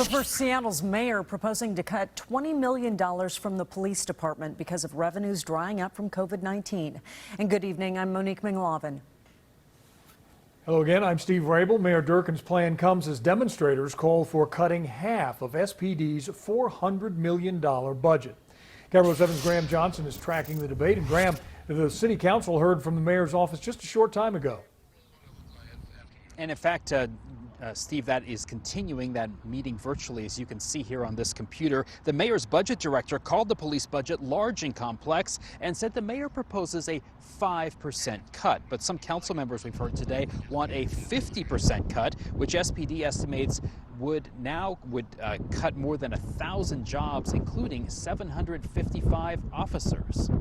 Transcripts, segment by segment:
But first, Seattle's mayor proposing to cut $20 million from the police department because of revenues drying up from COVID-19. And good evening, I'm Monique McLaughlin. Hello again, I'm Steve Rabel. Mayor Durkan's plan comes as demonstrators call for cutting half of SPD's $400 million budget. KIRO 7's Graham Johnson is tracking the debate. And Graham, the city council heard from the mayor's office just a short time ago. And in fact, Steve, that is continuing that meeting virtually, as you can see here on this computer. The mayor's budget director called the police budget large and complex and said the mayor proposes a 5% cut. But some council members we've heard today want a 50% cut, which SPD estimates would cut more than 1,000 jobs, including 755 officers.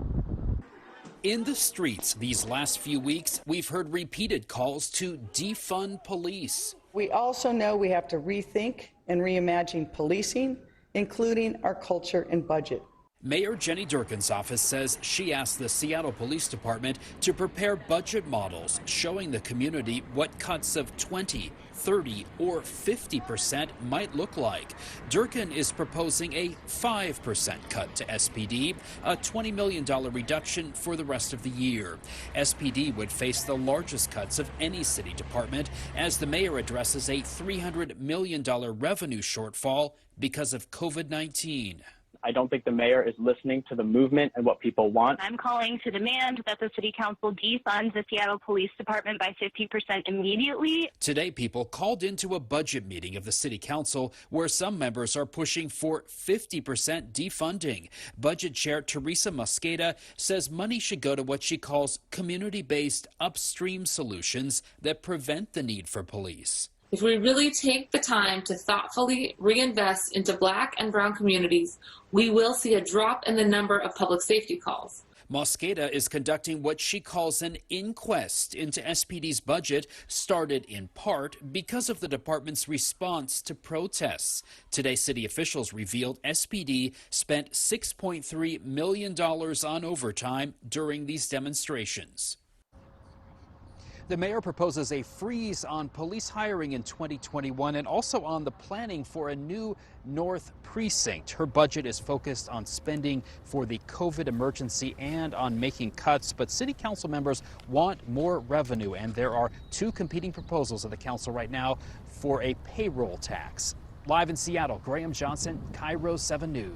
In the streets these last few weeks, we've heard repeated calls to defund police. We also know we have to rethink and reimagine policing, including our culture and budget. Mayor Jenny Durkan's office says she asked the Seattle Police Department to prepare budget models showing the community what cuts of 20, 30, or 50% might look like. Durkan is proposing a 5% cut to SPD, a $20 million reduction for the rest of the year. SPD would face the largest cuts of any city department as the mayor addresses a $300 million revenue shortfall because of COVID-19. I don't think the mayor is listening to the movement and what people want. I'm calling to demand that the city council defund the Seattle Police Department by 50% immediately. Today, people called into a budget meeting of the city council where some members are pushing for 50% defunding. Budget Chair Teresa Mosqueda says money should go to what she calls community-based upstream solutions that prevent the need for police. If we really take the time to thoughtfully reinvest into Black and Brown communities, we will see a drop in the number of public safety calls. Mosqueda is conducting what she calls an inquest into SPD's budget, started in part because of the department's response to protests. Today, city officials revealed SPD spent $6.3 million on overtime during these demonstrations. The mayor proposes a freeze on police hiring in 2021 and also on the planning for a new North Precinct. Her budget is focused on spending for the COVID emergency and on making cuts, but city council members want more revenue, and there are two competing proposals of the council right now for a payroll tax. Live in Seattle, Graham Johnson, KIRO 7 News.